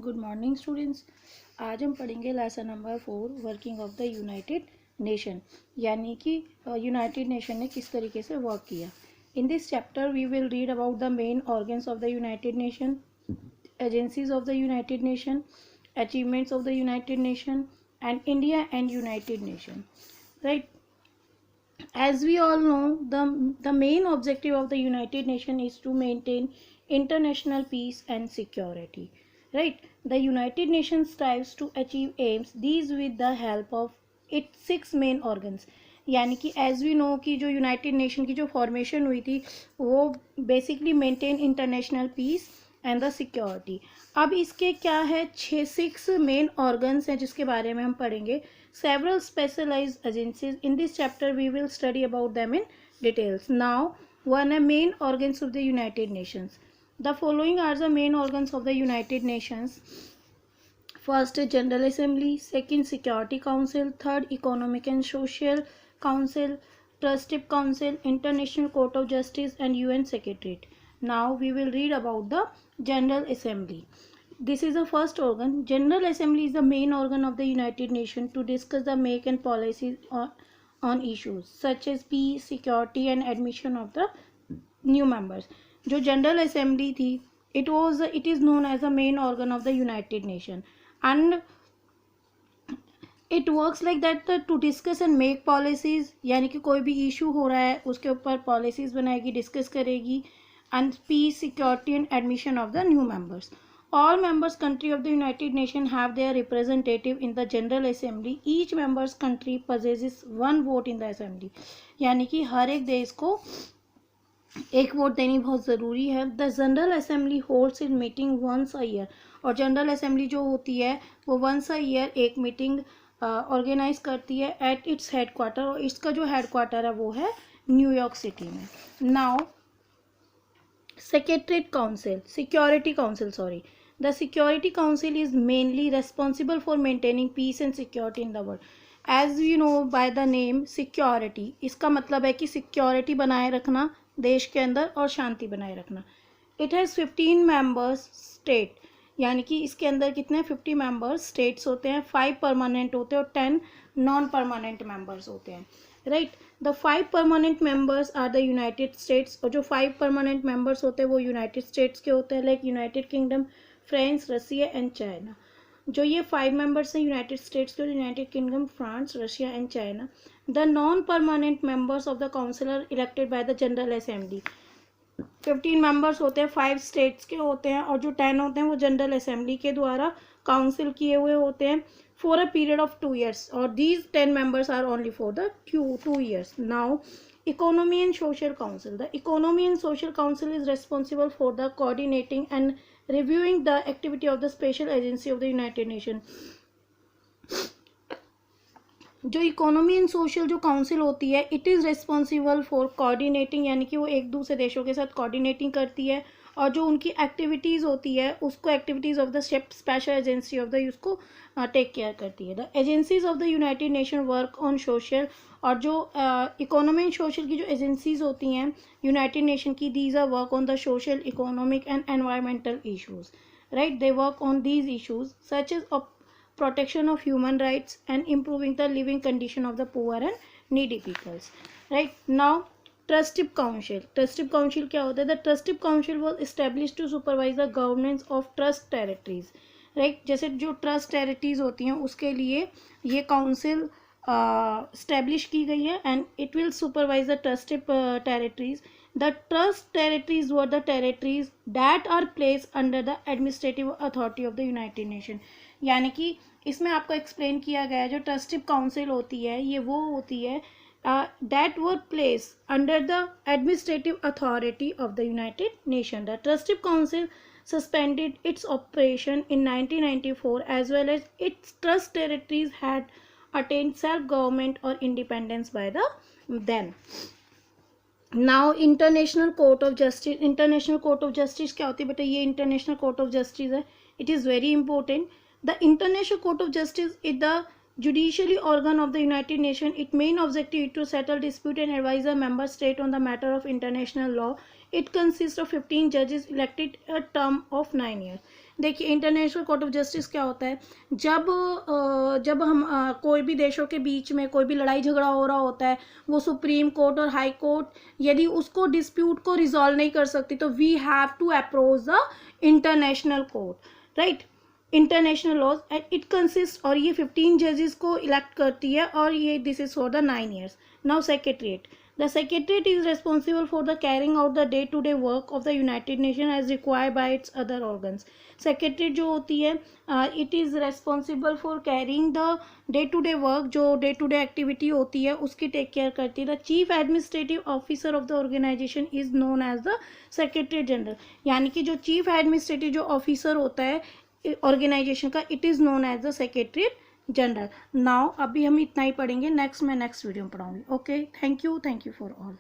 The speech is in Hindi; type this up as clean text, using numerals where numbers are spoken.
Good morning students. आज हम पढ़ेंगे lesson number 4 working of the United nation, यानी कि यूनाइटेड नेशन ने किस तरीके से वर्क किया। In this chapter we will read about the main organs of the United Nation, agencies of the United Nation, achievements of the United Nation and India and United Nation. Right, as we all know, the main objective of the United Nations is to maintain international peace and security. Right, the United Nations strives to achieve aims these with the help of its six main organs. यानी कि एज वी नो कि जो यूनाइटेड नेशन की जो फॉर्मेशन हुई थी वो basically maintain international peace and the security. अब इसके क्या है, 6 मेन ऑर्गन्स हैं जिसके बारे में हम पढ़ेंगे। Several specialized agencies. In this chapter, we will study about them in details. Now, one are main organs of the United Nations. The following are the main organs of the United Nations. First, General Assembly. Second, Security Council. Third, Economic and Social Council. Trusteeship Council, International Court of Justice, and UN Secretariat. Now, we will read about the General Assembly. This is the first organ. General Assembly is the main organ of the United Nations to discuss the make and policies on issues such as peace, security and admission of the new members. जो General Assembly थी, it is known as the main organ of the United Nations, and it works like that to discuss and make policies. यानी कि कोई भी issue हो रहा है उसके ऊपर policies बनाएगी, discuss करेगी, and peace, security and admission of the new members. All members country of the United Nations have their representative in the General Assembly. Each members country possesses one vote in the assembly. यानी कि हर एक देश को एक वोट देनी बहुत ज़रूरी है. The General Assembly holds in meeting once a year. और जनरल असेंबली जो होती है वो वंस अ ईयर एक मीटिंग ऑर्गेनाइज करती है एट इट्स हेडक्वार्टर, और इसका जो हेडक्वार्टर है वो है न्यूयॉर्क सिटी में. Now Secretariat Council, Security Council, sorry. The Security Council is mainly responsible for maintaining peace and security in the world. As you know by the name security, इसका मतलब है कि सिक्योरिटी बनाए रखना देश के अंदर और शांति बनाए रखना. It has 15 members state, यानी कि इसके अंदर कितने 50 मेंबर्स स्टेट्स होते हैं, 5 परमानेंट होते हैं और 10 नॉन परमानेंट मेंबर्स होते हैं. Right, the 5 permanent members are the United States. और जो 5 परमानेंट मेंबर्स होते हैं वो यूनाइटेड स्टेट्स के होते हैं, like United Kingdom, France, Russia and China. जो ये 5 मेंबर्स हैं यूनाइटेड स्टेट्स के, United Kingdom, France, Russia and China. The non permanent members of the council are elected by the General Assembly. 15 members होते हैं, 5 स्टेट्स के होते हैं, और जो 10 होते हैं वो जनरल असेंबली के द्वारा काउंसिल किए हुए होते हैं for a period of 2 years, और these 10 members are only for the 2 years. Now economy and social council. The economy and social council is responsible for the coordinating and reviewing the activity of the special agency of the United Nation. जो इकोनॉमी एंड सोशल जो काउंसिल होती है, it is responsible for coordinating, यानी कि वो एक दूसरे देशों के साथ कोऑर्डिनेटिंग करती है, और जो उनकी एक्टिविटीज़ होती है उसको activities of the special agency of the उसको टेक केयर करती है. The agencies of the United nation work on social. और जो इकोनॉमी एंड सोशल की जो एजेंसीज होती हैं यूनाइटेड नेशन की, these are work on the social, economic and environmental issues. Right, they work on these issues such as protection of human rights and improving the living condition of the poor and needy peoples. Right, now trusteeship council. Trusteeship council क्या होता है? The trusteeship council was established to supervise the governance of trust territories. Right, जैसे जो ट्रस्ट टेरिटरीज होती हैं उसके लिए ये काउंसिल स्टैब्लिश की गई है, and it will supervise the trusted territories. The trust territories were the territories that are placed under the administrative authority of the United Nations. यानी कि इसमें आपको एक्सप्लेन किया गया है जो ट्रस्टीशिप काउंसिल होती है ये वो होती है that were placed under the administrative authority of the United Nations. The Trusteeship Council suspended its operation in 1994 as well as its trust territories had attained self-government or independence by the then. Now international court of justice. International court of justice क्या होती है बेटा? ये इंटरनेशनल कोर्ट ऑफ जस्टिस है. It is very important. The International court of justice is the judiciary organ of the United Nations. Its main objective is to settle dispute and advise a member state on the matter of international law. It consists of 15 judges elected a term of 9 years. देखिए इंटरनेशनल कोर्ट ऑफ जस्टिस क्या होता है, जब हम कोई भी देशों के बीच में कोई भी लड़ाई झगड़ा हो रहा होता है, वो सुप्रीम कोर्ट और हाई कोर्ट यदि उसको डिस्प्यूट को रिजॉल्व नहीं कर सकती तो we have to approach the International Court, right. International laws and it consist, और ये 15 जजेस को इलेक्ट करती है, और ये this is for the 9 years. Now secretariat, the secretariat is responsible for the carrying out the day to day work of the United Nation as required by its other organs. Secretariat जो होती है, it is responsible for carrying the day to day work, जो डे टू डे एक्टिविटी होती है उसकी टेक केयर करती है। The chief administrative officer of the organisation is known as the Secretary general, यानी कि जो चीफ एडमिनिस्ट्रेटिव जो ऑफिसर होता है ऑर्गेनाइजेशन का, it is known as the Secretary General. Now अभी हम इतना ही पढ़ेंगे, नेक्स्ट मैं नेक्स्ट वीडियो में पढ़ाऊंगी। Okay, thank you for all.